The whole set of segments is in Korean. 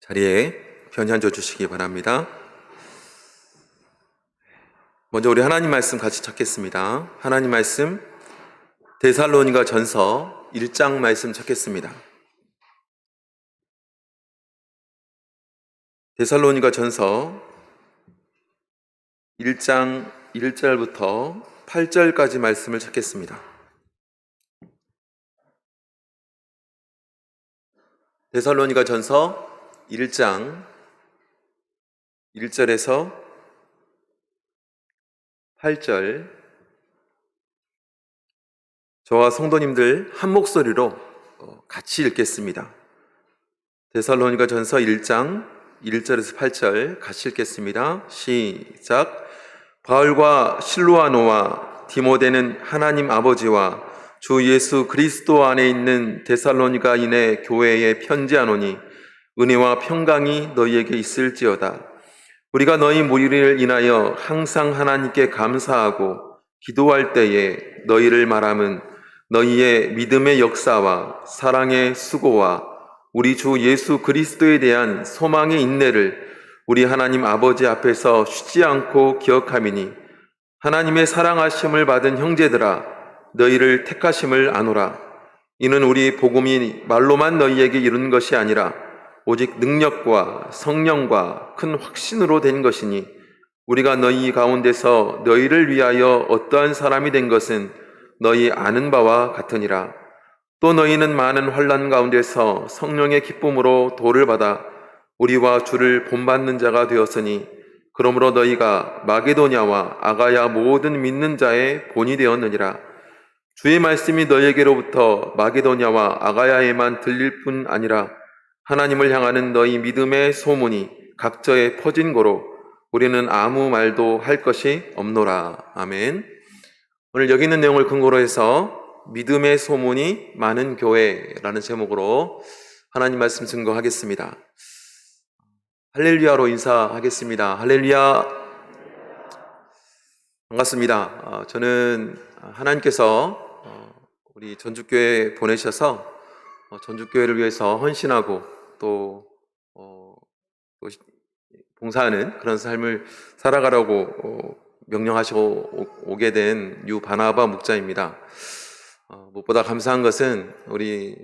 자리에 편히 앉아 주시기 바랍니다. 먼저 우리 하나님 말씀 같이 찾겠습니다. 하나님 말씀 데살로니가 전서 1장 말씀 찾겠습니다. 데살로니가 전서 1장 1절부터 8절까지 말씀을 찾겠습니다. 데살로니가 전서 1장 1절에서 8절, 저와 성도님들 한 목소리로 같이 읽겠습니다. 데살로니가 전서 1장 1절에서 8절 같이 읽겠습니다. 시작. 바울과 실로아노와 디모데는 하나님 아버지와 주 예수 그리스도 안에 있는 데살로니가인의 교회에 편지하노니 은혜와 평강이 너희에게 있을지어다. 우리가 너희 무리를 인하여 항상 하나님께 감사하고 기도할 때에 너희를 말함은 너희의 믿음의 역사와 사랑의 수고와 우리 주 예수 그리스도에 대한 소망의 인내를 우리 하나님 아버지 앞에서 쉬지 않고 기억함이니 하나님의 사랑하심을 받은 형제들아 너희를 택하심을 아노라. 이는 우리 복음이 말로만 너희에게 이룬 것이 아니라 오직 능력과 성령과 큰 확신으로 된 것이니 우리가 너희 가운데서 너희를 위하여 어떠한 사람이 된 것은 너희 아는 바와 같으니라. 또 너희는 많은 환난 가운데서 성령의 기쁨으로 도를 받아 우리와 주를 본받는 자가 되었으니 그러므로 너희가 마게도냐와 아가야 모든 믿는 자의 본이 되었느니라. 주의 말씀이 너희에게로부터 마게도냐와 아가야에만 들릴 뿐 아니라 하나님을 향하는 너희 믿음의 소문이 각처에 퍼진 고로 우리는 아무 말도 할 것이 없노라. 아멘. 오늘 여기 있는 내용을 근거로 해서 믿음의 소문이 많은 교회라는 제목으로 하나님 말씀 증거하겠습니다. 할렐루야로 인사하겠습니다. 할렐루야. 반갑습니다. 저는 하나님께서 우리 전주교회 보내셔서 전주교회를 위해서 헌신하고 또 봉사하는 그런 삶을 살아가라고 명령하시고 오게 된 유바나바 목자입니다. 무엇보다 감사한 것은 우리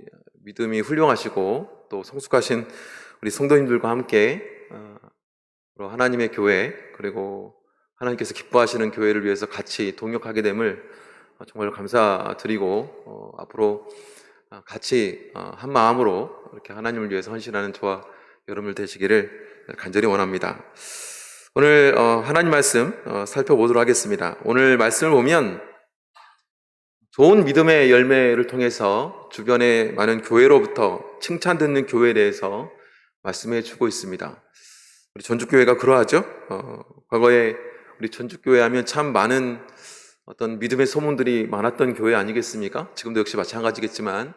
믿음이 훌륭하시고 또 성숙하신 우리 성도님들과 함께 하나님의 교회 그리고 하나님께서 기뻐하시는 교회를 위해서 같이 동역하게 됨을 정말 감사드리고 앞으로 같이 한 마음으로 이렇게 하나님을 위해서 헌신하는 저와 여러분들 되시기를 간절히 원합니다. 오늘 하나님 말씀 살펴보도록 하겠습니다. 오늘 말씀을 보면 좋은 믿음의 열매를 통해서 주변의 많은 교회로부터 칭찬 듣는 교회에 대해서 말씀해 주고 있습니다. 우리 전주교회가 그러하죠. 과거에 우리 전주교회 하면 참 많은 어떤 믿음의 소문들이 많았던 교회 아니겠습니까? 지금도 역시 마찬가지겠지만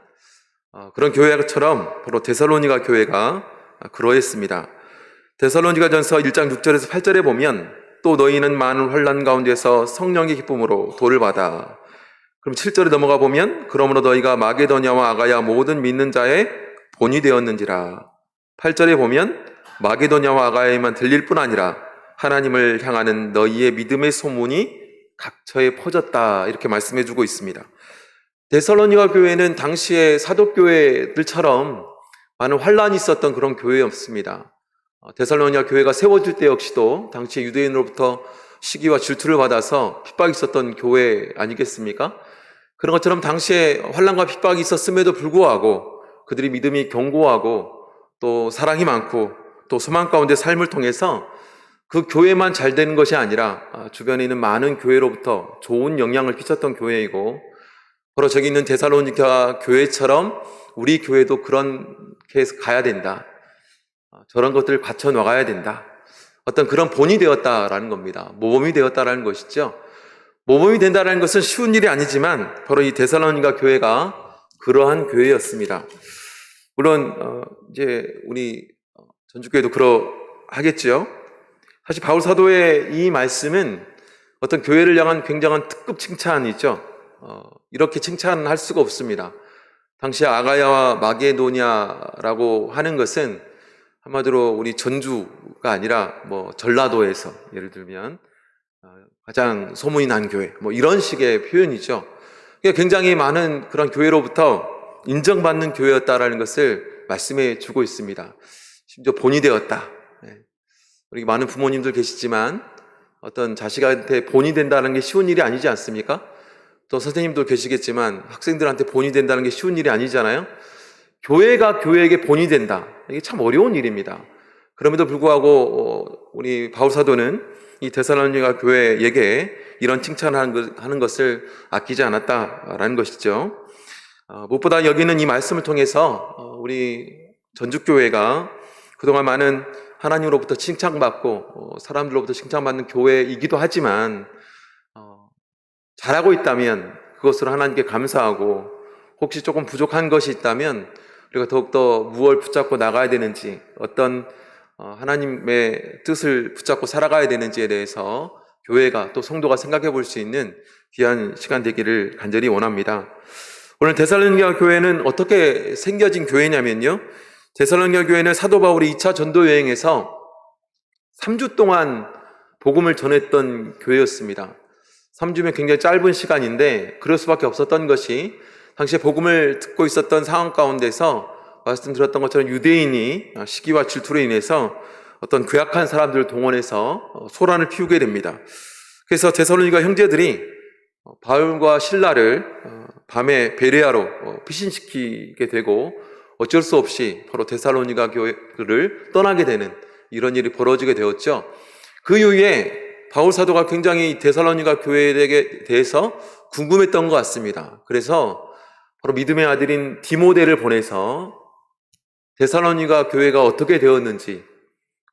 그런 교회처럼 바로 데살로니가 교회가 그러했습니다. 데살로니가 전서 1장 6절에서 8절에 보면 또 너희는 많은 환난 가운데서 성령의 기쁨으로 도를 받아. 그럼 7절에 넘어가 보면 그러므로 너희가 마게도냐와 아가야 모든 믿는 자의 본이 되었는지라. 8절에 보면 마게도냐와 아가야에만 들릴 뿐 아니라 하나님을 향하는 너희의 믿음의 소문이 각처에 퍼졌다 이렇게 말씀해주고 있습니다. 데살로니가 교회는 당시의 사도교회들처럼 많은 환란이 있었던 그런 교회였습니다. 데살로니가 교회가 세워질 때 역시도 당시 유대인으로부터 시기와 질투를 받아서 핍박이 있었던 교회 아니겠습니까? 그런 것처럼 당시에 환란과 핍박이 있었음에도 불구하고 그들이 믿음이 견고하고 또 사랑이 많고 또 소망 가운데 삶을 통해서 그 교회만 잘 되는 것이 아니라 주변에 있는 많은 교회로부터 좋은 영향을 끼쳤던 교회이고 바로 저기 있는 데살로니가 교회처럼 우리 교회도 그렇게 해서 가야 된다. 저런 것들을 갖춰 나가야 된다. 어떤 그런 본이 되었다라는 겁니다. 모범이 되었다라는 것이죠. 모범이 된다라는 것은 쉬운 일이 아니지만 바로 이 데살로니가 교회가 그러한 교회였습니다. 물론 이제 우리 전주교회도 그러하겠죠. 사실 바울 사도의 이 말씀은 어떤 교회를 향한 굉장한 특급 칭찬이죠. 이렇게 칭찬할 수가 없습니다. 당시 아가야와 마게도냐라고 하는 것은 한마디로 우리 전주가 아니라 뭐 전라도에서 예를 들면 가장 소문이 난 교회, 뭐 이런 식의 표현이죠. 굉장히 많은 그런 교회로부터 인정받는 교회였다라는 것을 말씀해 주고 있습니다. 심지어 본이 되었다. 우리 많은 부모님들 계시지만 어떤 자식한테 본이 된다는 게 쉬운 일이 아니지 않습니까? 또 선생님도 계시겠지만 학생들한테 본이 된다는 게 쉬운 일이 아니잖아요. 교회가 교회에게 본이 된다. 이게 참 어려운 일입니다. 그럼에도 불구하고 우리 바울 사도는 이 데살로니가 교회에게 이런 칭찬하는 것을 아끼지 않았다라는 것이죠. 무엇보다 여기는 이 말씀을 통해서 우리 전주교회가 그동안 많은 하나님으로부터 칭찬받고 사람들로부터 칭찬받는 교회이기도 하지만 잘하고 있다면 그것으로 하나님께 감사하고 혹시 조금 부족한 것이 있다면 우리가 더욱더 무엇을 붙잡고 나가야 되는지 어떤 하나님의 뜻을 붙잡고 살아가야 되는지에 대해서 교회가 또 성도가 생각해 볼 수 있는 귀한 시간 되기를 간절히 원합니다. 오늘 데살로니가 교회는 어떻게 생겨진 교회냐면요, 데살로니가 교회는 사도 바울이 2차 전도 여행에서 3주 동안 복음을 전했던 교회였습니다. 3주면 굉장히 짧은 시간인데 그럴 수밖에 없었던 것이 당시에 복음을 듣고 있었던 상황 가운데서 말씀드렸던 것처럼 유대인이 시기와 질투로 인해서 어떤 괴악한 사람들을 동원해서 소란을 피우게 됩니다. 그래서 데살로니가 형제들이 바울과 실라를 밤에 베레아로 피신시키게 되고 어쩔 수 없이 바로 데살로니가 교회를 떠나게 되는 이런 일이 벌어지게 되었죠. 그 이후에 바울 사도가 굉장히 데살로니가 교회에 대해서 궁금했던 것 같습니다. 그래서 바로 믿음의 아들인 디모데를 보내서 데살로니가 교회가 어떻게 되었는지,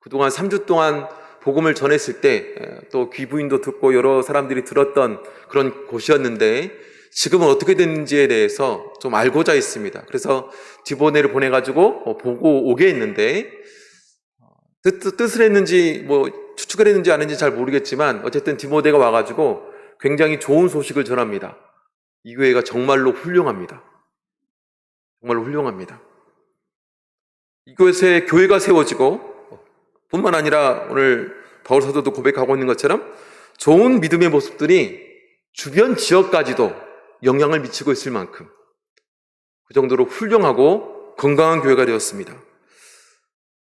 그동안 3주 동안 복음을 전했을 때 또 귀부인도 듣고 여러 사람들이 들었던 그런 곳이었는데 지금은 어떻게 됐는지에 대해서 좀 알고자 했습니다. 그래서 디모데를 보내가지고 보고 오게 했는데 뜻을 했는지 뭐 추측을 했는지 안 했는지 잘 모르겠지만 어쨌든 디모데가 와가지고 굉장히 좋은 소식을 전합니다. 이 교회가 정말로 훌륭합니다. 정말로 훌륭합니다. 이곳에 교회가 세워지고 뿐만 아니라 오늘 바울 사도도 고백하고 있는 것처럼 좋은 믿음의 모습들이 주변 지역까지도 영향을 미치고 있을 만큼 그 정도로 훌륭하고 건강한 교회가 되었습니다.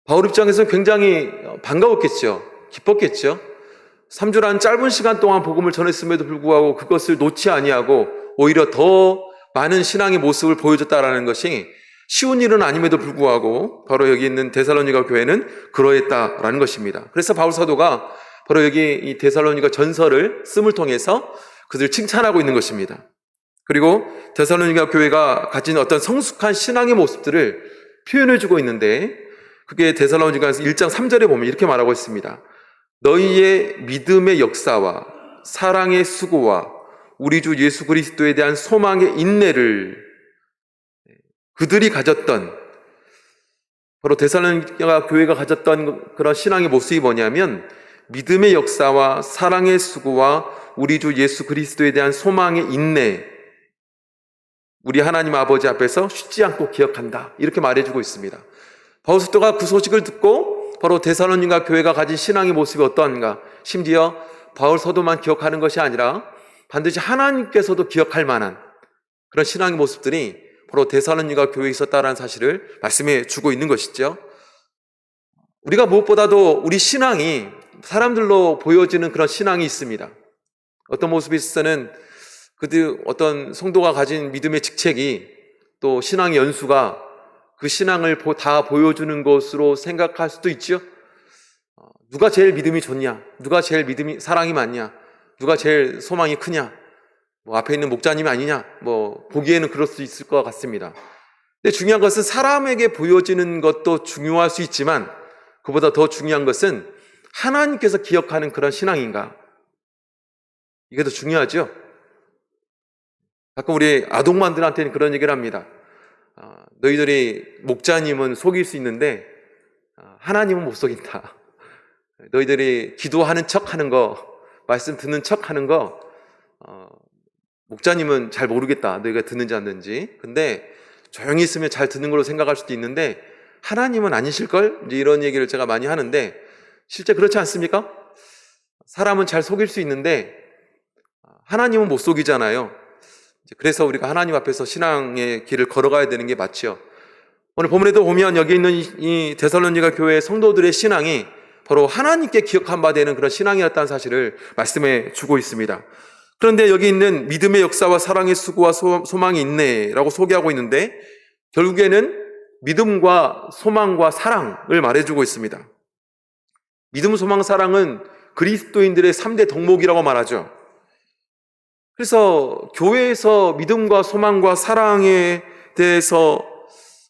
바울 입장에서는 굉장히 반가웠겠죠. 기뻤겠죠. 3주라는 짧은 시간 동안 복음을 전했음에도 불구하고 그것을 놓지 아니하고 오히려 더 많은 신앙의 모습을 보여줬다라는 것이 쉬운 일은 아님에도 불구하고 바로 여기 있는 데살로니가 교회는 그러했다라는 것입니다. 그래서 바울 사도가 바로 여기 이 데살로니가 전서를 씀을 통해서 그들을 칭찬하고 있는 것입니다. 그리고 데살로니가 교회가 가진 어떤 성숙한 신앙의 모습들을 표현해주고 있는데 그게 데살로니가서 1장 3절에 보면 이렇게 말하고 있습니다. 너희의 믿음의 역사와 사랑의 수고와 우리 주 예수 그리스도에 대한 소망의 인내를 그들이 가졌던, 바로 데살로니가 교회가 가졌던 그런 신앙의 모습이 뭐냐면 믿음의 역사와 사랑의 수고와 우리 주 예수 그리스도에 대한 소망의 인내, 우리 하나님 아버지 앞에서 쉬지 않고 기억한다, 이렇게 말해주고 있습니다. 바울 사도가 그 소식을 듣고 바로 데살로니가 교회가 가진 신앙의 모습이 어떠한가, 심지어 바울 사도만 기억하는 것이 아니라 반드시 하나님께서도 기억할 만한 그런 신앙의 모습들이 바로 데살로니가 교회에 있었다는 사실을 말씀해 주고 있는 것이죠. 우리가 무엇보다도 우리 신앙이 사람들로 보여지는 그런 신앙이 있습니다. 어떤 모습이 있어서는 그들 어떤 성도가 가진 믿음의 직책이 또 신앙의 연수가 그 신앙을 다 보여주는 것으로 생각할 수도 있죠. 누가 제일 믿음이 좋냐? 누가 제일 믿음이 사랑이 많냐? 누가 제일 소망이 크냐? 앞에 있는 목자님이 아니냐? 보기에는 그럴 수 있을 것 같습니다. 근데 중요한 것은 사람에게 보여지는 것도 중요할 수 있지만 그보다 더 중요한 것은 하나님께서 기억하는 그런 신앙인가? 이게 더 중요하죠? 가끔 우리 아동만들한테는 그런 얘기를 합니다. 너희들이 목자님은 속일 수 있는데 하나님은 못 속인다. 너희들이 기도하는 척 하는 거, 말씀 듣는 척 하는 거 목자님은 잘 모르겠다, 너희가 듣는지 안 듣는지. 근데 조용히 있으면 잘 듣는 걸로 생각할 수도 있는데 하나님은 아니실걸? 이제 이런 얘기를 제가 많이 하는데 실제 그렇지 않습니까? 사람은 잘 속일 수 있는데 하나님은 못 속이잖아요. 그래서 우리가 하나님 앞에서 신앙의 길을 걸어가야 되는 게 맞죠. 오늘 본문에도 보면 여기 있는 이 데살로니가 교회의 성도들의 신앙이 바로 하나님께 기억한 바 되는 그런 신앙이었다는 사실을 말씀해 주고 있습니다. 그런데 여기 있는 믿음의 역사와 사랑의 수고와 소망이 있네라고 소개하고 있는데 결국에는 믿음과 소망과 사랑을 말해주고 있습니다. 믿음, 소망, 사랑은 그리스도인들의 3대 덕목이라고 말하죠. 그래서 교회에서 믿음과 소망과 사랑에 대해서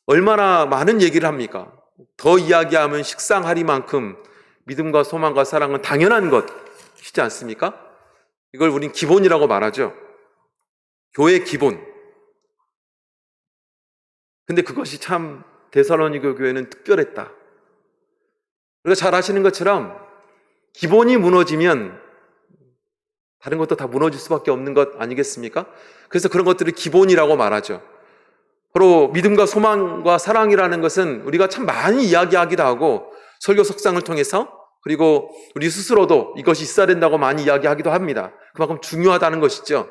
얼마나 많은 얘기를 합니까? 더 이야기하면 식상하리만큼 믿음과 소망과 사랑은 당연한 것이지 않습니까? 이걸 우린 기본이라고 말하죠. 교회의 기본. 근데 그것이 참 데살로니가 교회는 특별했다. 우리가 잘 아시는 것처럼 기본이 무너지면 다른 것도 다 무너질 수밖에 없는 것 아니겠습니까? 그래서 그런 것들을 기본이라고 말하죠. 바로 믿음과 소망과 사랑이라는 것은 우리가 참 많이 이야기하기도 하고 설교 석상을 통해서 그리고 우리 스스로도 이것이 있어야 된다고 많이 이야기하기도 합니다. 그만큼 중요하다는 것이죠.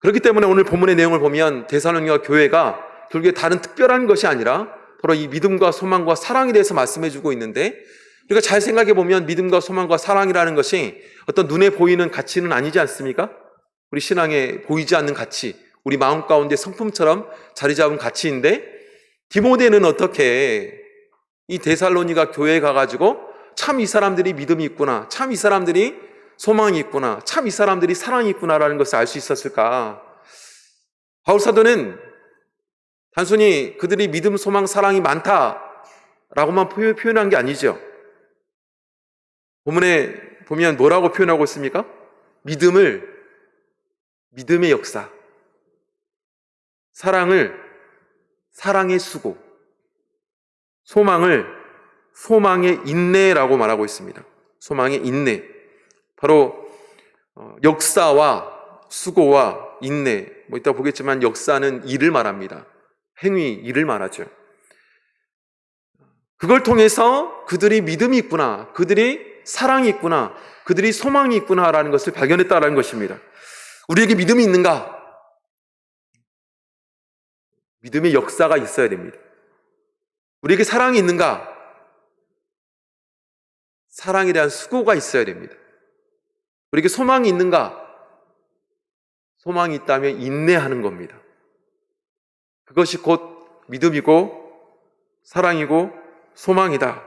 그렇기 때문에 오늘 본문의 내용을 보면 데살로니가 교회가 결국에 다른 특별한 것이 아니라 바로 이 믿음과 소망과 사랑에 대해서 말씀해주고 있는데 우리가 잘 생각해 보면 믿음과 소망과 사랑이라는 것이 어떤 눈에 보이는 가치는 아니지 않습니까? 우리 신앙에 보이지 않는 가치, 우리 마음 가운데 성품처럼 자리 잡은 가치인데 디모데는 어떻게 이 데살로니가 교회에 가가지고 참 이 사람들이 믿음이 있구나, 참 이 사람들이 소망이 있구나, 참 이 사람들이 사랑이 있구나라는 것을 알 수 있었을까? 바울 사도는 단순히 그들이 믿음, 소망, 사랑이 많다라고만 표현한 게 아니죠. 본문에 보면 뭐라고 표현하고 있습니까? 믿음의 역사, 사랑을 사랑의 수고, 소망을 소망의 인내라고 말하고 있습니다. 소망의 인내. 바로 역사와 수고와 인내. 이따 보겠지만 역사는 일을 말합니다. 행위, 일을 말하죠. 그걸 통해서 그들이 믿음이 있구나, 그들이 사랑이 있구나, 그들이 소망이 있구나라는 것을 발견했다는 것입니다. 우리에게 믿음이 있는가? 믿음의 역사가 있어야 됩니다. 우리에게 사랑이 있는가? 사랑에 대한 수고가 있어야 됩니다. 우리에게 소망이 있는가? 소망이 있다면 인내하는 겁니다. 그것이 곧 믿음이고 사랑이고 소망이다.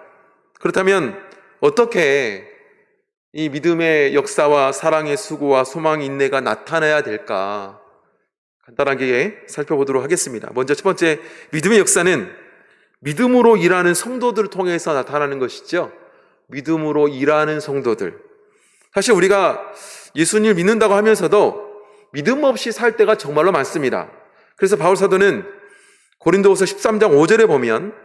그렇다면 어떻게 이 믿음의 역사와 사랑의 수고와 소망의 인내가 나타나야 될까? 간단하게 살펴보도록 하겠습니다. 먼저 첫 번째, 믿음의 역사는 믿음으로 일하는 성도들을 통해서 나타나는 것이죠. 믿음으로 일하는 성도들. 사실 우리가 예수님을 믿는다고 하면서도 믿음 없이 살 때가 정말로 많습니다. 그래서 바울 사도는 고린도후서 13장 5절에 보면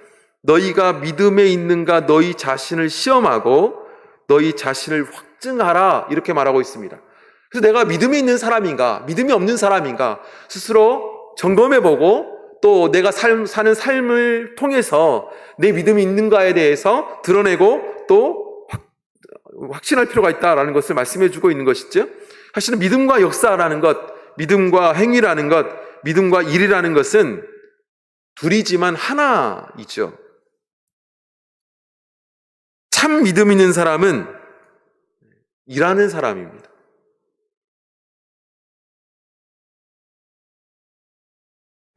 너희가 믿음에 있는가 너희 자신을 시험하고 너희 자신을 확증하라 이렇게 말하고 있습니다. 그래서 내가 믿음이 있는 사람인가 믿음이 없는 사람인가 스스로 점검해보고 또 내가 사는 삶을 통해서 내 믿음이 있는가에 대해서 드러내고 또 확신할 필요가 있다라는 것을 말씀해주고 있는 것이죠. 사실은 믿음과 역사라는 것, 믿음과 행위라는 것, 믿음과 일이라는 것은 둘이지만 하나이죠. 참 믿음 있는 사람은 일하는 사람입니다.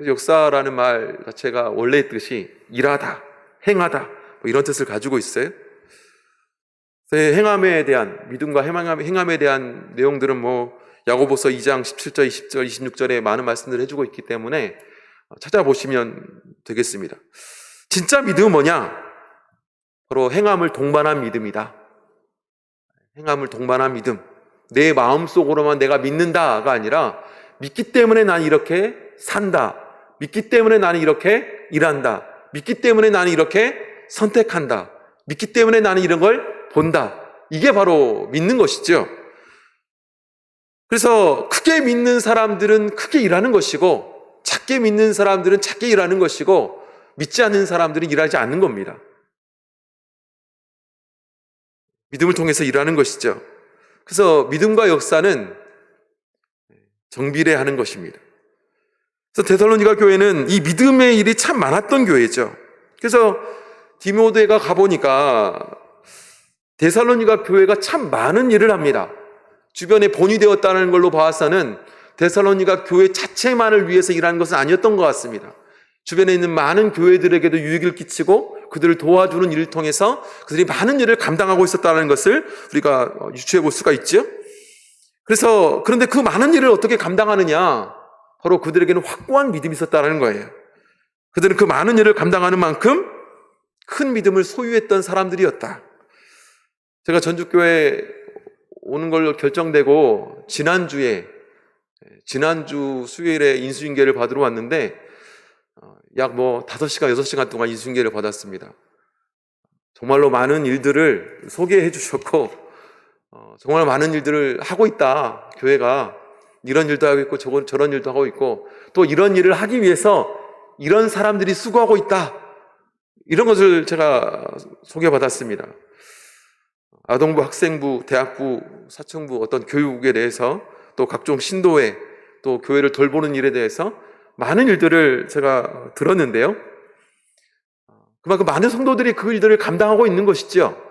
역사라는 말 자체가 원래의 뜻이 일하다, 행하다 이런 뜻을 가지고 있어요. 행함에 대한 믿음과 행함에 대한 내용들은 야고보서 2장 17절, 20절, 26절에 많은 말씀들을 해주고 있기 때문에 찾아보시면 되겠습니다. 진짜 믿음은 뭐냐? 바로 행함을 동반한 믿음이다. 행함을 동반한 믿음. 내 마음속으로만 내가 믿는다가 아니라 믿기 때문에 난 이렇게 산다. 믿기 때문에 나는 이렇게 일한다. 믿기 때문에 나는 이렇게 선택한다. 믿기 때문에 나는 이런 걸 본다. 이게 바로 믿는 것이죠. 그래서 크게 믿는 사람들은 크게 일하는 것이고 작게 믿는 사람들은 작게 일하는 것이고 믿지 않는 사람들은 일하지 않는 겁니다. 믿음을 통해서 일하는 것이죠. 그래서 믿음과 역사는 정비례하는 것입니다. 그래서 데살로니가 교회는 이 믿음의 일이 참 많았던 교회죠. 그래서 디모데가 가보니까 데살로니가 교회가 참 많은 일을 합니다. 주변에 본이 되었다는 걸로 봐서는 데살로니가 교회 자체만을 위해서 일하는 것은 아니었던 것 같습니다. 주변에 있는 많은 교회들에게도 유익을 끼치고 그들을 도와주는 일을 통해서 그들이 많은 일을 감당하고 있었다는 것을 우리가 유추해 볼 수가 있죠. 그런데 그 많은 일을 어떻게 감당하느냐? 바로 그들에게는 확고한 믿음이 있었다는 거예요. 그들은 그 많은 일을 감당하는 만큼 큰 믿음을 소유했던 사람들이었다. 제가 전주교회 오는 걸로 결정되고 지난주 수요일에 인수인계를 받으러 왔는데 약 5시간, 6시간 동안 인수인계를 받았습니다. 정말로 많은 일들을 소개해 주셨고 정말 많은 일들을 하고 있다. 교회가 이런 일도 하고 있고 저런 일도 하고 있고 또 이런 일을 하기 위해서 이런 사람들이 수고하고 있다. 이런 것을 제가 소개받았습니다. 아동부, 학생부, 대학부, 사청부 어떤 교육에 대해서 또 각종 신도회 또 교회를 돌보는 일에 대해서 많은 일들을 제가 들었는데요. 그만큼 많은 성도들이 그 일들을 감당하고 있는 것이죠.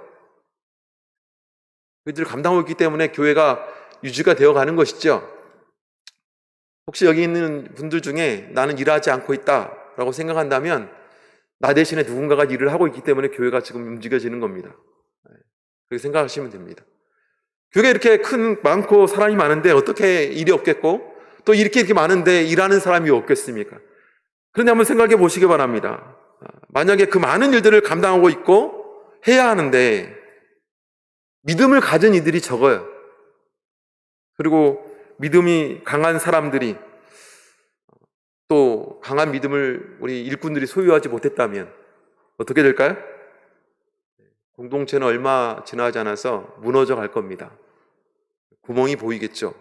그 일들을 감당하고 있기 때문에 교회가 유지가 되어가는 것이죠. 혹시 여기 있는 분들 중에 나는 일하지 않고 있다라고 생각한다면 나 대신에 누군가가 일을 하고 있기 때문에 교회가 지금 움직여지는 겁니다. 그렇게 생각하시면 됩니다. 교회가 이렇게 많고 사람이 많은데 어떻게 일이 없겠고 또 이렇게 많은데 일하는 사람이 없겠습니까? 그런데 한번 생각해 보시기 바랍니다. 만약에 그 많은 일들을 감당하고 있고 해야 하는데 믿음을 가진 이들이 적어요. 그리고 믿음이 강한 사람들이 또 강한 믿음을 우리 일꾼들이 소유하지 못했다면 어떻게 될까요? 공동체는 얼마 지나지 않아서 무너져 갈 겁니다. 구멍이 보이겠죠.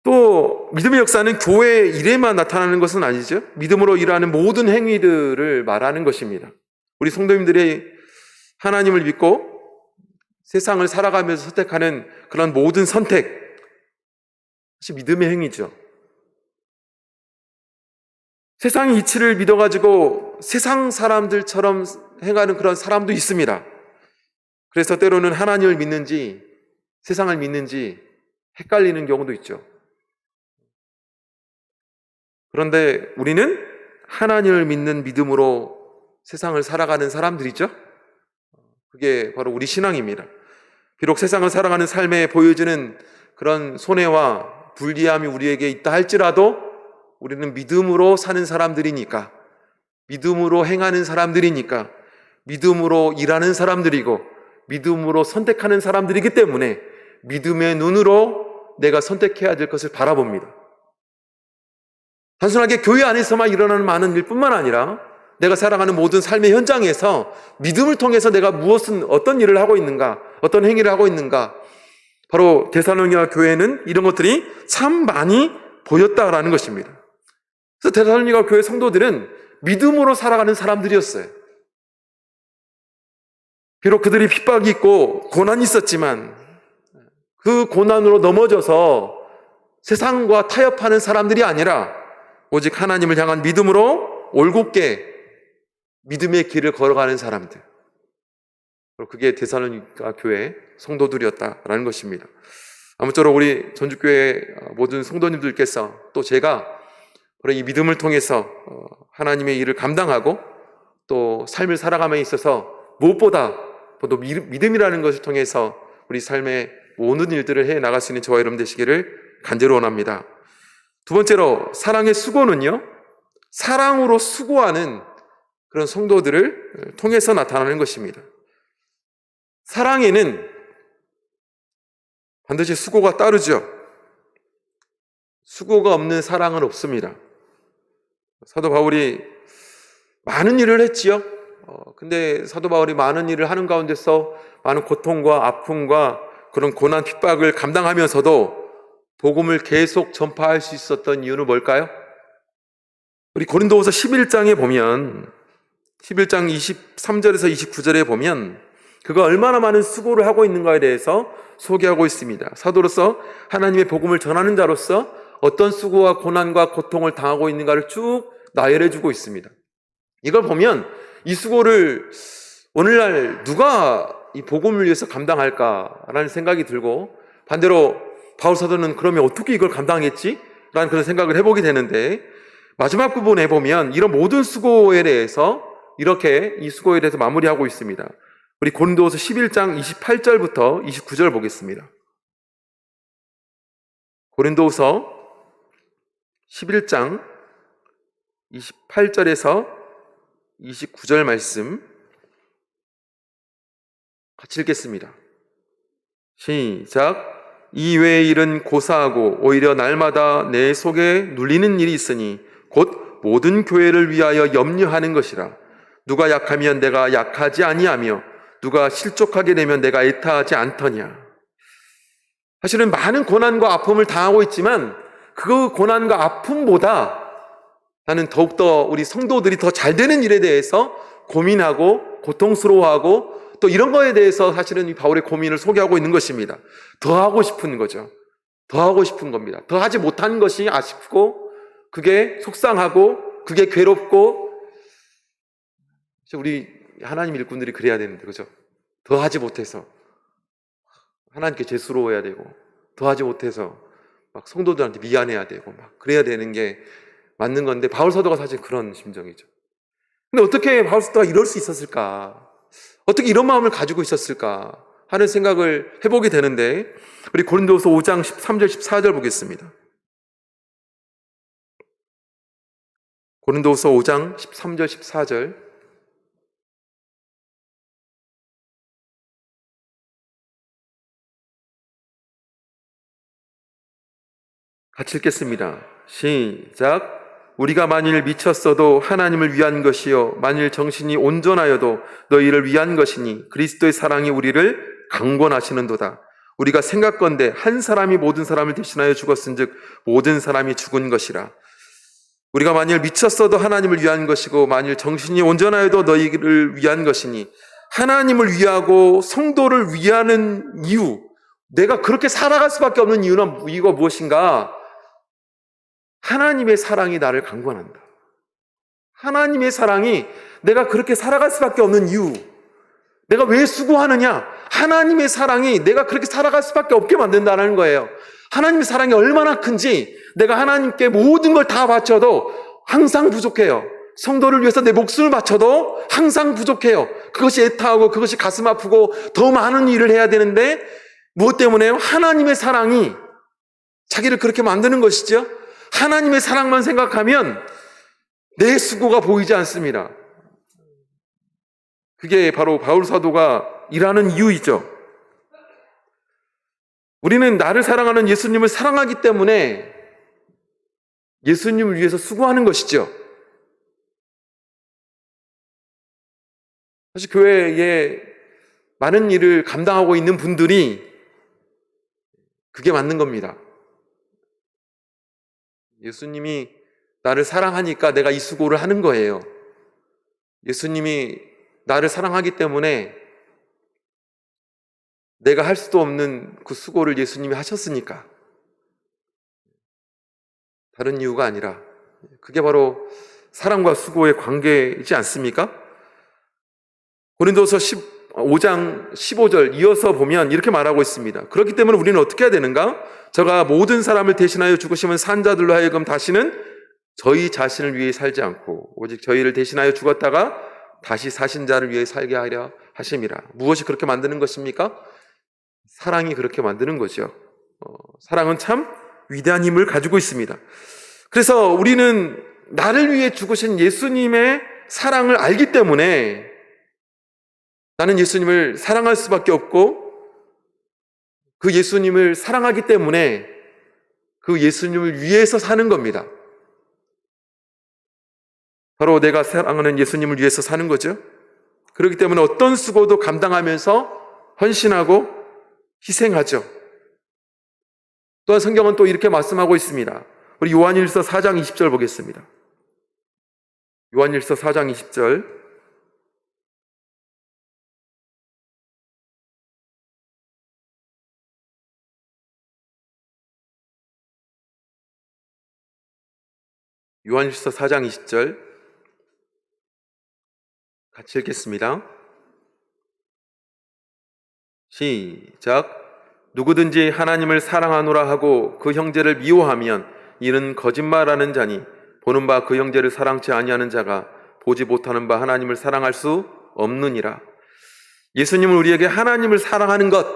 또 믿음의 역사는 교회 일에만 나타나는 것은 아니죠. 믿음으로 일하는 모든 행위들을 말하는 것입니다. 우리 성도님들이 하나님을 믿고 세상을 살아가면서 선택하는 그런 모든 선택, 사실 믿음의 행위죠. 세상의 이치를 믿어가지고 세상 사람들처럼 행하는 그런 사람도 있습니다. 그래서 때로는 하나님을 믿는지 세상을 믿는지 헷갈리는 경우도 있죠. 그런데 우리는 하나님을 믿는 믿음으로 세상을 살아가는 사람들이죠. 그게 바로 우리 신앙입니다. 비록 세상을 살아가는 삶에 보여지는 그런 손해와 불리함이 우리에게 있다 할지라도 우리는 믿음으로 사는 사람들이니까, 믿음으로 행하는 사람들이니까, 믿음으로 일하는 사람들이고 믿음으로 선택하는 사람들이기 때문에 믿음의 눈으로 내가 선택해야 될 것을 바라봅니다. 단순하게 교회 안에서만 일어나는 많은 일뿐만 아니라 내가 살아가는 모든 삶의 현장에서 믿음을 통해서 내가 어떤 일을 하고 있는가, 어떤 행위를 하고 있는가, 바로 데살로니가 교회는 이런 것들이 참 많이 보였다라는 것입니다. 그래서 데살로니가 교회 성도들은 믿음으로 살아가는 사람들이었어요. 비록 그들이 핍박이 있고 고난이 있었지만 그 고난으로 넘어져서 세상과 타협하는 사람들이 아니라 오직 하나님을 향한 믿음으로 올곧게 믿음의 길을 걸어가는 사람들, 그게 데살로니가 교회 성도들이었다라는 것입니다. 아무쪼록 우리 전주교회 모든 성도님들께서 또 제가 바로 이 믿음을 통해서 하나님의 일을 감당하고 또 삶을 살아감에 있어서 무엇보다 또 믿음이라는 것을 통해서 우리 삶의 모든 일들을 해 나갈 수 있는 저와 여러분 되시기를 간절히 원합니다. 두 번째로 사랑의 수고는요, 사랑으로 수고하는 그런 성도들을 통해서 나타나는 것입니다. 사랑에는 반드시 수고가 따르죠. 수고가 없는 사랑은 없습니다. 사도 바울이 많은 일을 했지요. 근데 사도 바울이 많은 일을 하는 가운데서 많은 고통과 아픔과 그런 고난 핍박을 감당하면서도 복음을 계속 전파할 수 있었던 이유는 뭘까요? 우리 고린도후서 11장에 보면 11장 23절에서 29절에 보면 그가 얼마나 많은 수고를 하고 있는가에 대해서 소개하고 있습니다. 사도로서 하나님의 복음을 전하는 자로서 어떤 수고와 고난과 고통을 당하고 있는가를 쭉 나열해 주고 있습니다. 이걸 보면 이 수고를 오늘날 누가 이 복음을 위해서 감당할까라는 생각이 들고, 반대로 바울 사도는 그러면 어떻게 이걸 감당했지? 라는 그런 생각을 해보게 되는데, 마지막 부분에 보면 이런 모든 수고에 대해서 이렇게 이 수고에 대해서 마무리하고 있습니다. 우리 고린도후서 11장 28절부터 29절 보겠습니다. 고린도후서 11장 28절에서 29절 말씀 같이 읽겠습니다. 시작. 이 외의 일은 고사하고 오히려 날마다 내 속에 눌리는 일이 있으니 곧 모든 교회를 위하여 염려하는 것이라. 누가 약하면 내가 약하지 아니하며 누가 실족하게 되면 내가 애타하지 않더냐. 사실은 많은 고난과 아픔을 당하고 있지만 그 고난과 아픔보다 나는 더욱더 우리 성도들이 더 잘 되는 일에 대해서 고민하고 고통스러워하고 또 이런 거에 대해서 사실은 이 바울의 고민을 소개하고 있는 것입니다. 더 하고 싶은 거죠. 더 하고 싶은 겁니다. 더 하지 못한 것이 아쉽고 그게 속상하고 그게 괴롭고, 우리 하나님 일꾼들이 그래야 되는데, 그죠? 더 하지 못해서 하나님께 죄스러워야 되고, 더 하지 못해서 막 성도들한테 미안해야 되고 막 그래야 되는 게 맞는 건데, 바울 사도가 사실 그런 심정이죠. 근데 어떻게 바울 사도가 이럴 수 있었을까? 어떻게 이런 마음을 가지고 있었을까 하는 생각을 해보게 되는데, 우리 고린도후서 5장 13절 14절 보겠습니다. 고린도후서 5장 13절 14절 같이 읽겠습니다. 시작. 우리가 만일 미쳤어도 하나님을 위한 것이요 만일 정신이 온전하여도 너희를 위한 것이니 그리스도의 사랑이 우리를 강권하시는도다. 우리가 생각건대 한 사람이 모든 사람을 대신하여 죽었은즉 모든 사람이 죽은 것이라. 우리가 만일 미쳤어도 하나님을 위한 것이고 만일 정신이 온전하여도 너희를 위한 것이니, 하나님을 위하고 성도를 위하는 이유, 내가 그렇게 살아갈 수밖에 없는 이유는 이거 무엇인가? 하나님의 사랑이 나를 강권한다. 하나님의 사랑이 내가 그렇게 살아갈 수밖에 없는 이유, 내가 왜 수고하느냐? 하나님의 사랑이 내가 그렇게 살아갈 수밖에 없게 만든다는 거예요. 하나님의 사랑이 얼마나 큰지 내가 하나님께 모든 걸 다 바쳐도 항상 부족해요. 성도를 위해서 내 목숨을 바쳐도 항상 부족해요. 그것이 애타하고 그것이 가슴 아프고 더 많은 일을 해야 되는데, 무엇 때문에요? 하나님의 사랑이 자기를 그렇게 만드는 것이죠. 하나님의 사랑만 생각하면 내 수고가 보이지 않습니다. 그게 바로 바울 사도가 일하는 이유이죠. 우리는 나를 사랑하는 예수님을 사랑하기 때문에 예수님을 위해서 수고하는 것이죠. 사실 교회에 많은 일을 감당하고 있는 분들이 그게 맞는 겁니다. 예수님이 나를 사랑하니까 내가 이 수고를 하는 거예요. 예수님이 나를 사랑하기 때문에 내가 할 수도 없는 그 수고를 예수님이 하셨으니까, 다른 이유가 아니라 그게 바로 사랑과 수고의 관계이지 않습니까? 고린도서 5장 15절 이어서 보면 이렇게 말하고 있습니다. 그렇기 때문에 우리는 어떻게 해야 되는가? 저가 모든 사람을 대신하여 죽으시면 산 자들로 하여금 다시는 저희 자신을 위해 살지 않고 오직 저희를 대신하여 죽었다가 다시 사신 자를 위해 살게 하려 하심이라. 무엇이 그렇게 만드는 것입니까? 사랑이 그렇게 만드는 거죠. 사랑은 참 위대한 힘을 가지고 있습니다. 그래서 우리는 나를 위해 죽으신 예수님의 사랑을 알기 때문에 나는 예수님을 사랑할 수밖에 없고, 그 예수님을 사랑하기 때문에 그 예수님을 위해서 사는 겁니다. 바로 내가 사랑하는 예수님을 위해서 사는 거죠. 그렇기 때문에 어떤 수고도 감당하면서 헌신하고 희생하죠. 또한 성경은 또 이렇게 말씀하고 있습니다. 우리 요한일서 4장 20절 보겠습니다. 요한일서 4장 20절. 요한일서 4장 20절 같이 읽겠습니다. 시작. 누구든지 하나님을 사랑하노라 하고 그 형제를 미워하면 이는 거짓말하는 자니 보는 바 그 형제를 사랑치 아니하는 자가 보지 못하는 바 하나님을 사랑할 수 없느니라. 예수님은 우리에게 하나님을 사랑하는 것,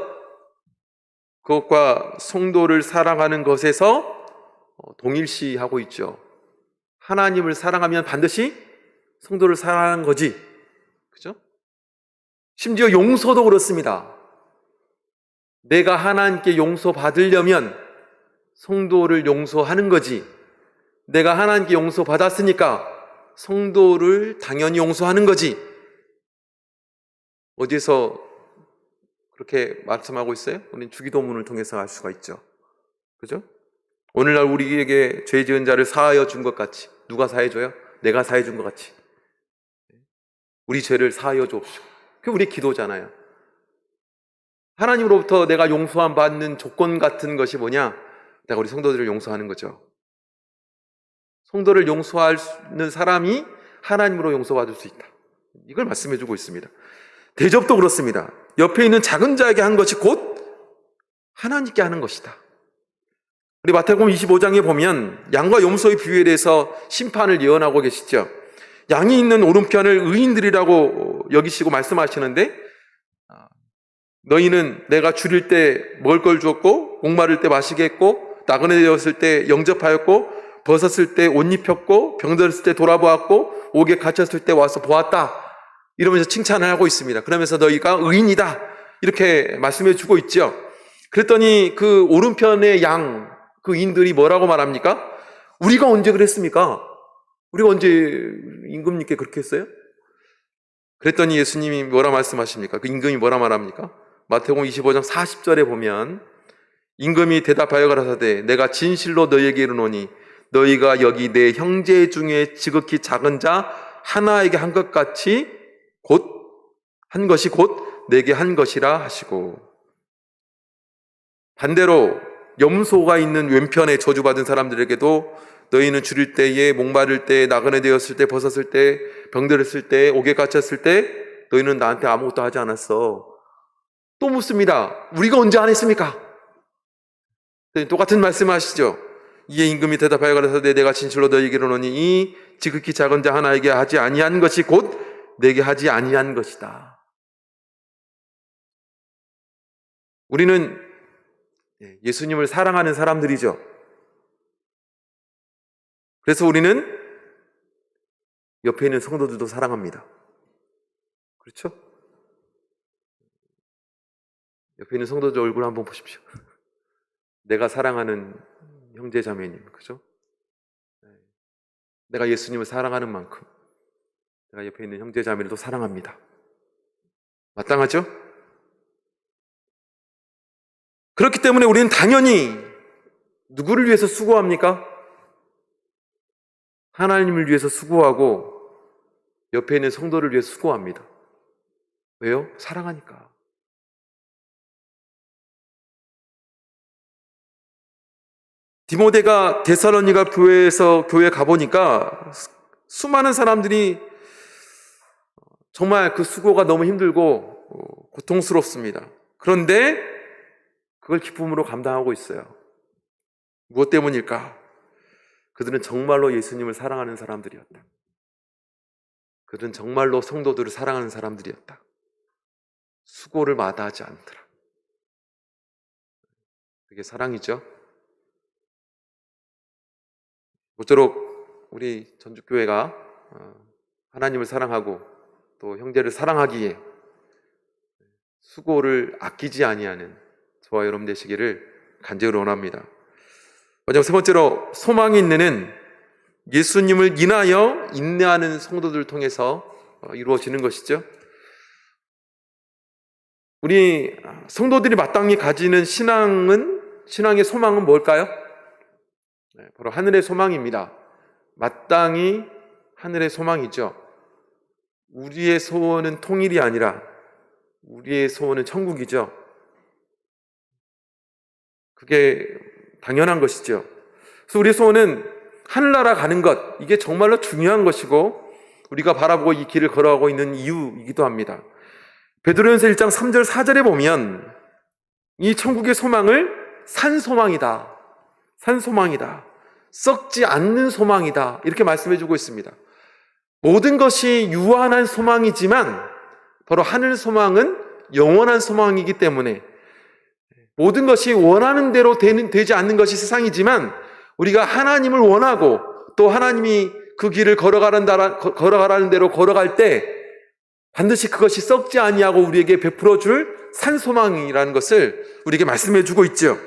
그것과 성도를 사랑하는 것에서 동일시하고 있죠. 하나님을 사랑하면 반드시 성도를 사랑하는 거지. 그죠? 심지어 용서도 그렇습니다. 내가 하나님께 용서받으려면 성도를 용서하는 거지. 내가 하나님께 용서받았으니까 성도를 당연히 용서하는 거지. 어디서 그렇게 말씀하고 있어요? 우리는 주기도문을 통해서 알 수가 있죠. 그죠? 오늘날 우리에게 죄 지은 자를 사하여 준 것 같이. 누가 사해 줘요? 내가 사해 준 것 같이. 우리 죄를 사하여 주옵시고. 그게 우리 기도잖아요. 하나님으로부터 내가 용서함 받는 조건 같은 것이 뭐냐? 내가 우리 성도들을 용서하는 거죠. 성도를 용서하는 사람이 하나님으로 용서받을 수 있다. 이걸 말씀해 주고 있습니다. 대접도 그렇습니다. 옆에 있는 작은 자에게 한 것이 곧 하나님께 하는 것이다. 우리 마태복음 25장에 보면 양과 염소의 비유에 대해서 심판을 예언하고 계시죠. 양이 있는 오른편을 의인들이라고 여기시고 말씀하시는데, 너희는 내가 줄일 때 먹을 걸 주었고 목마를 때 마시게 했고 나그네 되었을 때 영접하였고 벗었을 때 옷 입혔고 병들었을 때 돌아보았고 옥에 갇혔을 때 와서 보았다. 이러면서 칭찬을 하고 있습니다. 그러면서 너희가 의인이다. 이렇게 말씀해 주고 있죠. 그랬더니 그 오른편의 양, 그 인들이 뭐라고 말합니까? 우리가 언제 그랬습니까? 우리가 언제 임금님께 그렇게 했어요? 그랬더니 예수님이 뭐라 말씀하십니까? 그 임금이 뭐라 말합니까? 마태복음 25장 40절에 보면 임금이 대답하여 가라사대 내가 진실로 너희에게 이르노니 너희가 여기 내 형제 중에 지극히 작은 자 하나에게 한 것 같이 곧 한 것이 곧 내게 한 것이라 하시고, 반대로 염소가 있는 왼편에 저주받은 사람들에게도 너희는 줄일 때에 목마를 때 나그네 되었을 때 벗었을 때 병들었을 때 옥에 갇혔을 때 너희는 나한테 아무것도 하지 않았어. 또 묻습니다. 우리가 언제 안 했습니까? 똑같은 말씀하시죠. 이에 임금이 대답하여 가라사대 내가 진실로 너희에게 이르노니 이 지극히 작은 자 하나에게 하지 아니한 것이 곧 내게 하지 아니한 것이다. 우리는 예수님을 사랑하는 사람들이죠. 그래서 우리는 옆에 있는 성도들도 사랑합니다. 그렇죠? 옆에 있는 성도들 얼굴 한번 보십시오. 내가 사랑하는 형제 자매님, 그죠? 내가 예수님을 사랑하는 만큼 내가 옆에 있는 형제 자매들도 사랑합니다. 마땅하죠? 그렇기 때문에 우리는 당연히 누구를 위해서 수고합니까? 하나님을 위해서 수고하고 옆에 있는 성도를 위해서 수고합니다. 왜요? 사랑하니까. 디모데가 데살로니가 교회에 가보니까 수많은 사람들이 정말 그 수고가 너무 힘들고 고통스럽습니다. 그런데 그걸 기쁨으로 감당하고 있어요. 무엇 때문일까? 그들은 정말로 예수님을 사랑하는 사람들이었다. 그들은 정말로 성도들을 사랑하는 사람들이었다. 수고를 마다하지 않더라. 그게 사랑이죠. 모쪼록 우리 전주교회가 하나님을 사랑하고 또 형제를 사랑하기에 수고를 아끼지 아니하는 저와 여러분 되시기를 간절히 원합니다. 마지막 세 번째로, 소망이 있는 예수님을 인하여 인내하는 성도들을 통해서 이루어지는 것이죠. 우리 성도들이 마땅히 가지는 신앙의 소망은 뭘까요? 바로 하늘의 소망입니다. 마땅히 하늘의 소망이죠. 우리의 소원은 통일이 아니라 우리의 소원은 천국이죠. 그게 당연한 것이죠. 그래서 우리의 소원은 하늘나라 가는 것, 이게 정말로 중요한 것이고 우리가 바라보고 이 길을 걸어가고 있는 이유이기도 합니다. 베드로전서 1장 3절 4절에 보면 이 천국의 소망을 산소망이다, 산소망이다, 썩지 않는 소망이다, 이렇게 말씀해주고 있습니다. 모든 것이 유한한 소망이지만 바로 하늘 소망은 영원한 소망이기 때문에 모든 것이 원하는 대로 되지 않는 것이 세상이지만 우리가 하나님을 원하고 또 하나님이 그 길을 걸어가라는 대로 걸어갈 때 반드시 그것이 썩지 아니하고 우리에게 베풀어 줄 산소망이라는 것을 우리에게 말씀해 주고 있죠.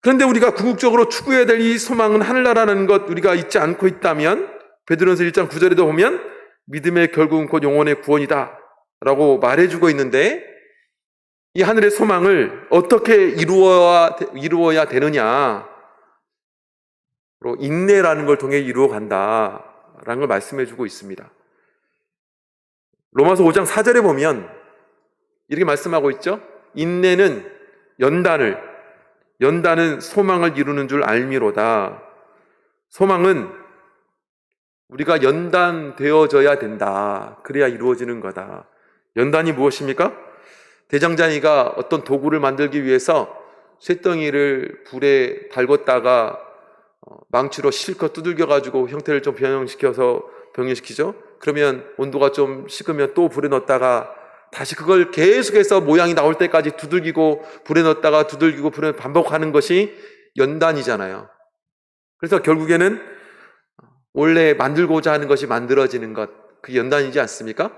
그런데 우리가 궁극적으로 추구해야 될 이 소망은 하늘나라라는 것 우리가 잊지 않고 있다면 베드로전서 1장 9절에도 보면 믿음의 결국은 곧 영혼의 구원이다 라고 말해주고 있는데 이 하늘의 소망을 어떻게 이루어야 되느냐, 바로 인내라는 걸 통해 이루어 간다라는 걸 말씀해주고 있습니다. 로마서 5장 4절에 보면 이렇게 말씀하고 있죠. 인내는 연단은 소망을 이루는 줄 알미로다. 소망은 우리가 연단되어져야 된다. 그래야 이루어지는 거다. 연단이 무엇입니까? 대장장이가 어떤 도구를 만들기 위해서 쇳덩이를 불에 달궜다가 망치로 실컷 두들겨가지고 형태를 좀 변형시키죠. 그러면 온도가 좀 식으면 또 불에 넣었다가 다시 그걸 계속해서 모양이 나올 때까지 두들기고 불에 넣었다가 두들기고 불에 반복하는 것이 연단이잖아요. 그래서 결국에는 원래 만들고자 하는 것이 만들어지는 것, 그게 연단이지 않습니까?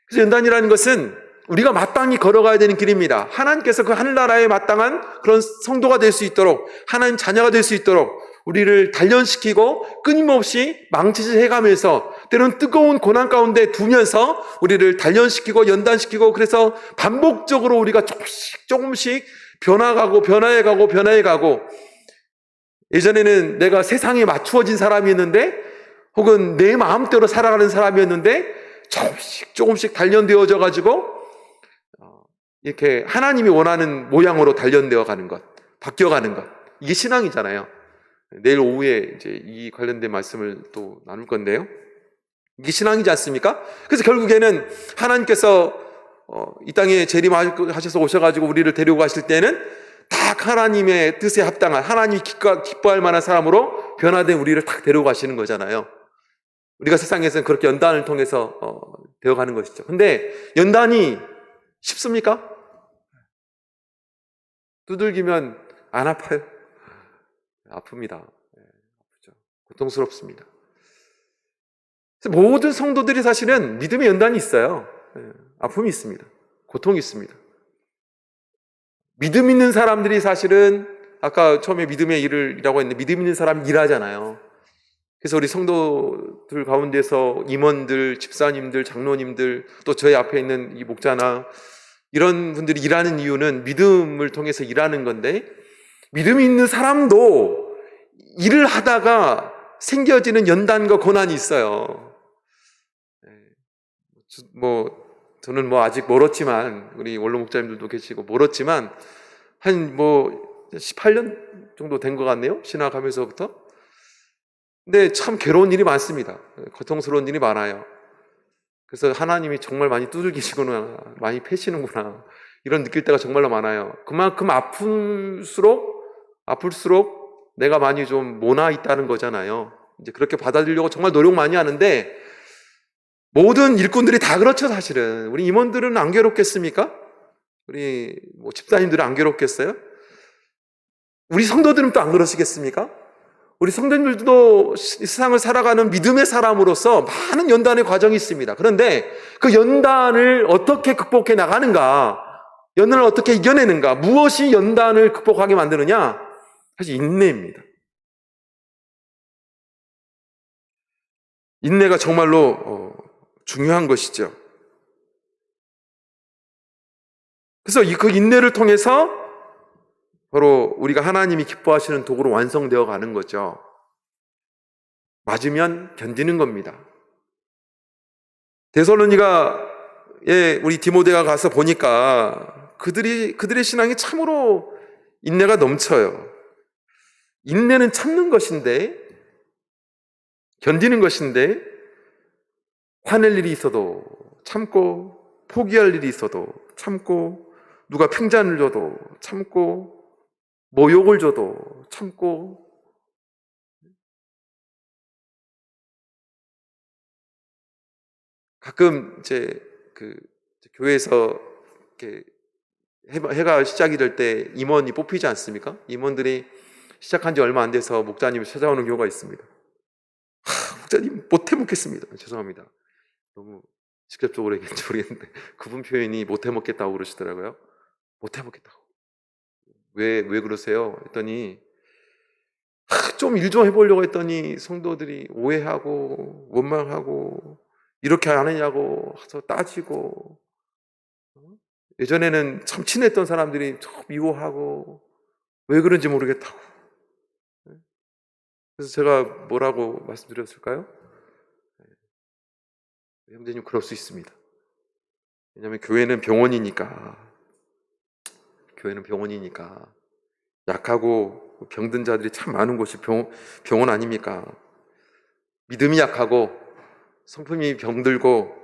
그래서 연단이라는 것은 우리가 마땅히 걸어가야 되는 길입니다. 하나님께서 그 하늘나라에 마땅한 그런 성도가 될 수 있도록, 하나님 자녀가 될 수 있도록 우리를 단련시키고 끊임없이 망치질 해가면서 때로는 뜨거운 고난 가운데 두면서 우리를 단련시키고 연단시키고, 그래서 반복적으로 우리가 조금씩 변화해가고 예전에는 내가 세상에 맞추어진 사람이었는데 혹은 내 마음대로 살아가는 사람이었는데 조금씩 단련되어져 가지고 이렇게 하나님이 원하는 모양으로 단련되어 가는 것, 바뀌어가는 것, 이게 신앙이잖아요. 내일 오후에 이제 이 관련된 말씀을 또 나눌 건데요. 이게 신앙이지 않습니까? 그래서 결국에는 하나님께서 이 땅에 재림하셔서 오셔가지고 우리를 데리고 가실 때는 딱 하나님의 뜻에 합당한, 하나님이 기뻐할 만한 사람으로 변화된 우리를 딱 데리고 가시는 거잖아요. 우리가 세상에서는 그렇게 연단을 통해서 되어가는 것이죠. 근데 연단이 쉽습니까? 두들기면 안 아파요? 아픕니다. 아프죠. 고통스럽습니다. 모든 성도들이 사실은 믿음의 연단이 있어요. 아픔이 있습니다. 고통이 있습니다. 믿음 있는 사람들이 사실은 아까 처음에 믿음의 일이라고 했는데 믿음 있는 사람이 일하잖아요. 그래서 우리 성도들 가운데서 임원들, 집사님들, 장로님들, 또 저희 앞에 있는 이 목자나 이런 분들이 일하는 이유는 믿음을 통해서 일하는 건데, 믿음이 있는 사람도 일을 하다가 생겨지는 연단과 고난이 있어요. 저는 아직 멀었지만, 우리 원로 목자님들도 계시고 멀었지만 한 18년 정도 된 것 같네요, 신학하면서부터. 근데 참 괴로운 일이 많습니다. 고통스러운 일이 많아요. 그래서 하나님이 정말 많이 두들기시구나, 많이 패시는구나, 이런 느낄 때가 정말로 많아요. 그만큼 아플수록 내가 많이 좀 모나 있다는 거잖아요. 이제 그렇게 받아들이려고 정말 노력 많이 하는데, 모든 일꾼들이 다 그렇죠, 사실은. 우리 임원들은 안 괴롭겠습니까? 우리 집사님들은 안 괴롭겠어요? 우리 성도들은 또 안 그러시겠습니까? 우리 성도님들도 세상을 살아가는 믿음의 사람으로서 많은 연단의 과정이 있습니다. 그런데 그 연단을 어떻게 극복해 나가는가, 연단을 어떻게 이겨내는가, 무엇이 연단을 극복하게 만드느냐? 사실 인내입니다. 인내가 정말로 중요한 것이죠. 그래서 그 인내를 통해서 바로 우리가 하나님이 기뻐하시는 도구로 완성되어 가는 거죠. 맞으면 견디는 겁니다. 데살로니가에 우리 디모데가 가서 보니까 그들의 신앙이 참으로 인내가 넘쳐요. 인내는 참는 것인데, 견디는 것인데, 화낼 일이 있어도 참고, 포기할 일이 있어도 참고, 누가 팽잔을 줘도 참고, 모욕을 줘도 참고, 가끔 교회에서 이렇게 해가 시작이 될 때 임원이 뽑히지 않습니까? 임원들이 시작한 지 얼마 안 돼서 목사님이 찾아오는 경우가 있습니다. 목사님 못해 먹겠습니다. 죄송합니다. 너무 직접적으로 얘기했는지 모르겠는데 그분 표현이 못해 먹겠다고 그러시더라고요. 못해 먹겠다고. 왜 그러세요? 했더니 좀 일 좀 해보려고 했더니 성도들이 오해하고 원망하고 이렇게 안 하냐고 해서 따지고, 예전에는 참 친했던 사람들이 좀 미워하고 왜 그런지 모르겠다고. 그래서 제가 뭐라고 말씀드렸을까요? 형제님, 그럴 수 있습니다. 왜냐하면 교회는 병원이니까 약하고 병든 자들이 참 많은 곳이 병원 아닙니까? 믿음이 약하고 성품이 병들고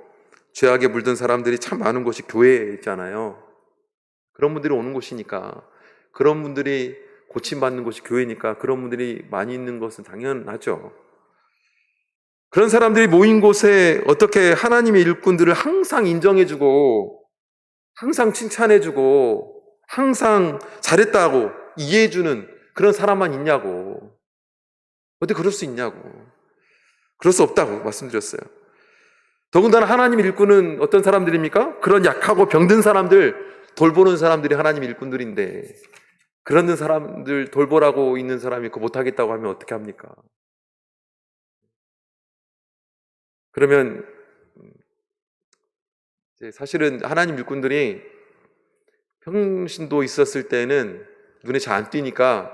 죄악에 물든 사람들이 참 많은 곳이 교회에 있잖아요. 그런 분들이 오는 곳이니까, 그런 분들이 고침받는 곳이 교회니까 그런 분들이 많이 있는 것은 당연하죠. 그런 사람들이 모인 곳에 어떻게 하나님의 일꾼들을 항상 인정해주고 항상 칭찬해주고 항상 잘했다고 이해해주는 그런 사람만 있냐고. 어떻게 그럴 수 있냐고. 그럴 수 없다고 말씀드렸어요. 더군다나 하나님의 일꾼은 어떤 사람들입니까? 그런 약하고 병든 사람들 돌보는 사람들이 하나님의 일꾼들인데, 그런 사람들 돌보라고 있는 사람이 그거 못하겠다고 하면 어떻게 합니까? 그러면 사실은 하나님 일꾼들이 평신도 있었을 때는 눈에 잘 안 띄니까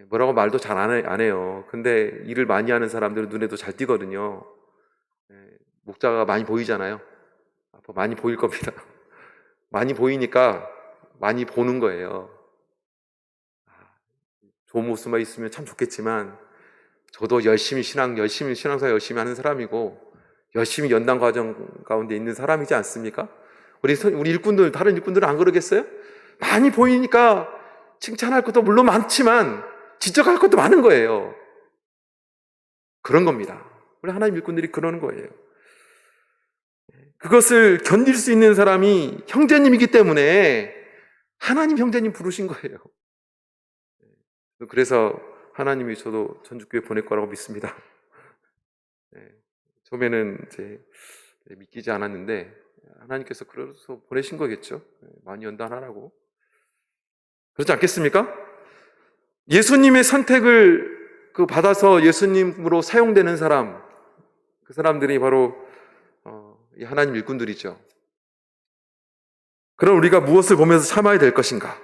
뭐라고 말도 잘 안 해요. 근데 일을 많이 하는 사람들은 눈에도 잘 띄거든요. 목자가 많이 보이잖아요. 앞으로 많이 보일 겁니다. 많이 보이니까 많이 보는 거예요. 좋은 모습만 있으면 참 좋겠지만 저도 열심히 신앙생활 열심히 하는 사람이고 열심히 연단 과정 가운데 있는 사람이지 않습니까? 우리 일꾼들, 다른 일꾼들은 안 그러겠어요? 많이 보이니까 칭찬할 것도 물론 많지만 지적할 것도 많은 거예요. 그런 겁니다. 우리 하나님 일꾼들이 그러는 거예요. 그것을 견딜 수 있는 사람이 형제님이기 때문에 하나님 형제님 부르신 거예요. 그래서 하나님이 저도 전주교회 보낼 거라고 믿습니다. 처음에는 믿기지 않았는데 하나님께서 그래서 보내신 거겠죠. 많이 연단하라고. 그렇지 않겠습니까? 예수님의 선택을 받아서 예수님으로 사용되는 사람, 그 사람들이 바로 이 하나님 일꾼들이죠. 그럼 우리가 무엇을 보면서 참아야 될 것인가?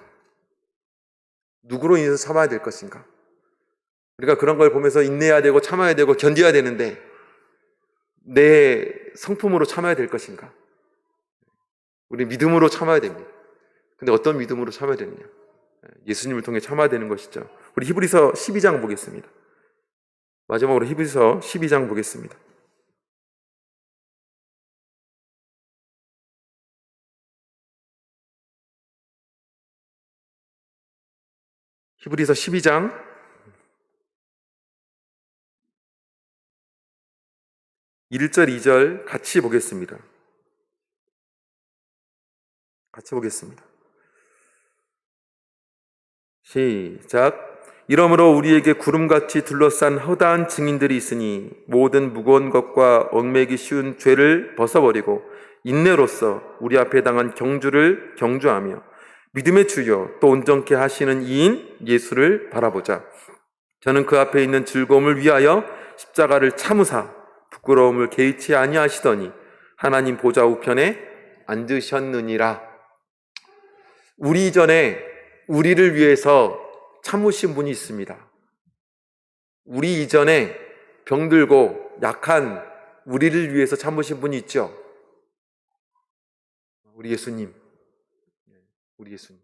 누구로 인해서 참아야 될 것인가? 우리가 그런 걸 보면서 인내해야 되고 참아야 되고 견뎌야 되는데 내 성품으로 참아야 될 것인가? 우리 믿음으로 참아야 됩니다. 근데 어떤 믿음으로 참아야 되느냐? 예수님을 통해 참아야 되는 것이죠. 우리 히브리서 12장 보겠습니다. 마지막으로 히브리서 12장 보겠습니다. 히브리서 12장 1절 2절 같이 보겠습니다. 시작. 이러므로 우리에게 구름같이 둘러싼 허다한 증인들이 있으니 모든 무거운 것과 얽매기 쉬운 죄를 벗어버리고 인내로써 우리 앞에 당한 경주를 경주하며 믿음의 주여 또 온전케 하시는 이인 예수를 바라보자. 저는 그 앞에 있는 즐거움을 위하여 십자가를 참으사 부끄러움을 개의치 아니하시더니 하나님 보좌 우편에 앉으셨느니라. 우리 이전에 우리를 위해서 참으신 분이 있습니다. 우리 이전에 병들고 약한 우리를 위해서 참으신 분이 있죠. 우리 예수님. 우리 예수님.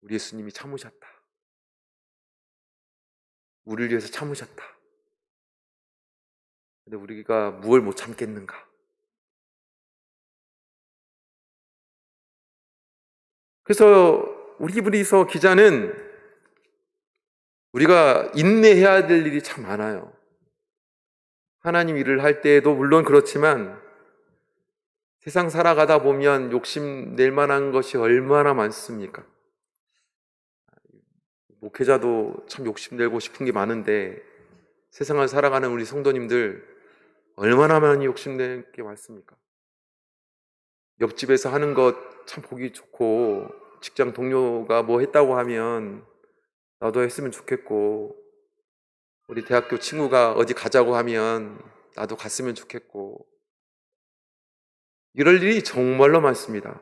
우리 예수님이 참으셨다. 우리를 위해서 참으셨다. 근데 우리가 무엇을 못 참겠는가? 그래서 우리 히브리서 기자는 우리가 인내해야 될 일이 참 많아요. 하나님 일을 할 때에도 물론 그렇지만 세상 살아가다 보면 욕심낼 만한 것이 얼마나 많습니까? 목회자도 참 욕심내고 싶은 게 많은데 세상을 살아가는 우리 성도님들 얼마나 많이 욕심낼 게 많습니까? 옆집에서 하는 것 참 보기 좋고 직장 동료가 뭐 했다고 하면 나도 했으면 좋겠고 우리 대학교 친구가 어디 가자고 하면 나도 갔으면 좋겠고 이럴 일이 정말로 많습니다.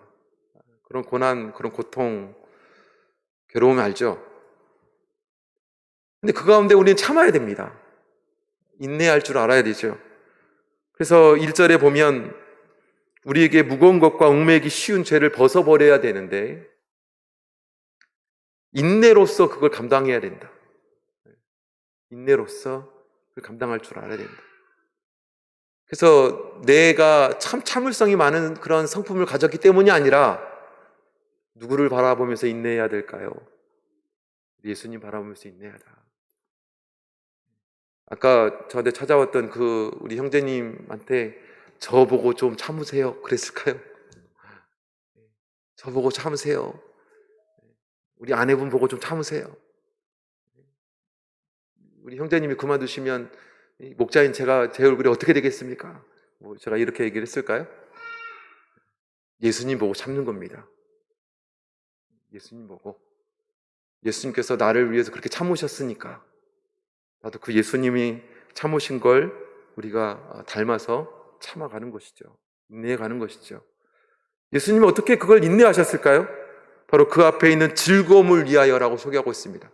그런 고난, 그런 고통, 괴로움 알죠? 근데 그 가운데 우리는 참아야 됩니다. 인내할 줄 알아야 되죠. 그래서 1절에 보면 우리에게 무거운 것과 얽매이기 쉬운 죄를 벗어버려야 되는데 인내로서 그걸 감당해야 된다. 인내로서 그걸 감당할 줄 알아야 된다. 그래서 내가 참 참을성이 많은 그런 성품을 가졌기 때문이 아니라 누구를 바라보면서 인내해야 될까요? 예수님 바라보면서 인내하라. 아까 저한테 찾아왔던 그 우리 형제님한테 저보고 좀 참으세요 그랬을까요? 저보고 참으세요. 우리 아내분 보고 좀 참으세요. 우리 형제님이 그만두시면 목자인 제가 제 얼굴이 어떻게 되겠습니까? 뭐 제가 이렇게 얘기를 했을까요? 예수님 보고 참는 겁니다. 예수님 보고. 예수님께서 나를 위해서 그렇게 참으셨으니까 나도 그 예수님이 참으신 걸 우리가 닮아서 참아가는 것이죠. 인내해가는 것이죠. 예수님은 어떻게 그걸 인내하셨을까요? 바로 그 앞에 있는 즐거움을 위하여라고 소개하고 있습니다.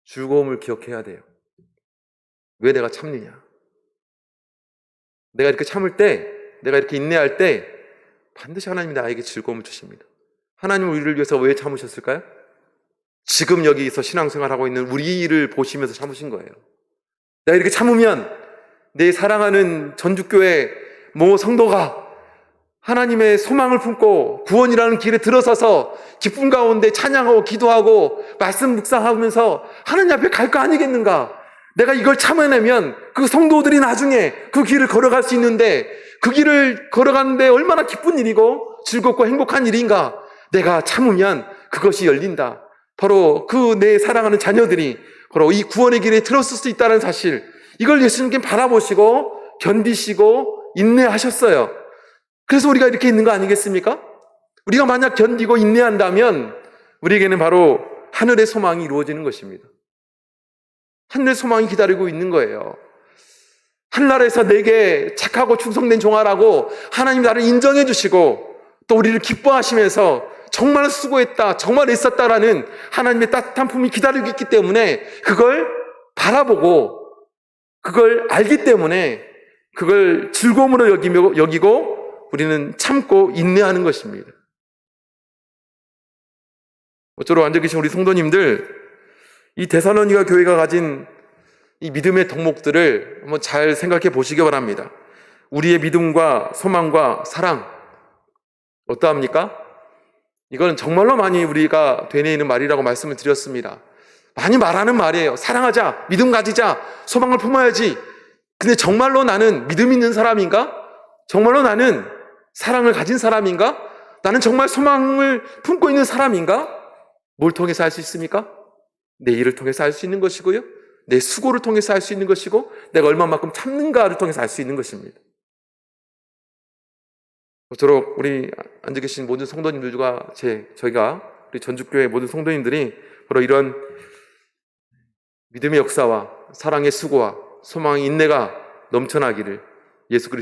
즐거움을 기억해야 돼요. 왜 내가 참느냐? 내가 이렇게 참을 때, 내가 이렇게 인내할 때 반드시 하나님이 나에게 즐거움을 주십니다. 하나님은 우리를 위해서 왜 참으셨을까요? 지금 여기서 신앙생활하고 있는 우리를 보시면서 참으신 거예요. 내가 이렇게 참으면 내 사랑하는 전주교회 모 성도가 하나님의 소망을 품고 구원이라는 길에 들어서서 기쁨 가운데 찬양하고 기도하고 말씀 묵상하면서 하나님 앞에 갈 거 아니겠는가? 내가 이걸 참아내면 그 성도들이 나중에 그 길을 걸어갈 수 있는데 그 길을 걸어가는데 얼마나 기쁜 일이고 즐겁고 행복한 일인가? 내가 참으면 그것이 열린다. 바로 그 내 사랑하는 자녀들이 바로 이 구원의 길에 들었을 수 있다는 사실, 이걸 예수님께 바라보시고 견디시고 인내하셨어요. 그래서 우리가 이렇게 있는 거 아니겠습니까? 우리가 만약 견디고 인내한다면 우리에게는 바로 하늘의 소망이 이루어지는 것입니다. 하늘의 소망이 기다리고 있는 거예요. 하늘나라에서 내게 착하고 충성된 종아라고 하나님 나를 인정해 주시고 또 우리를 기뻐하시면서 정말 수고했다, 정말 애썼다라는 하나님의 따뜻한 품이 기다리고 있기 때문에 그걸 바라보고 그걸 알기 때문에 그걸 즐거움으로 여기고 우리는 참고 인내하는 것입니다. 모쪼록 앉아 계신 우리 성도님들, 이 데살로니가 교회가 가진 이 믿음의 덕목들을 한번 잘 생각해 보시기 바랍니다. 우리의 믿음과 소망과 사랑 어떠합니까? 이건 정말로 많이 우리가 되뇌이는 말이라고 말씀을 드렸습니다. 많이 말하는 말이에요. 사랑하자, 믿음 가지자, 소망을 품어야지. 근데 정말로 나는 믿음 있는 사람인가? 정말로 나는 사랑을 가진 사람인가? 나는 정말 소망을 품고 있는 사람인가? 뭘 통해서 할 수 있습니까? 내 일을 통해서 할 수 있는 것이고요, 내 수고를 통해서 할 수 있는 것이고, 내가 얼마만큼 참는가를 통해서 할 수 있는 것입니다. 모쪼록 우리 앉아 계신 모든 성도님들과 저희가 우리 전주교회 모든 성도님들이 바로 이런 믿음의 역사와 사랑의 수고와 소망의 인내가 넘쳐나기를 예수 그리스도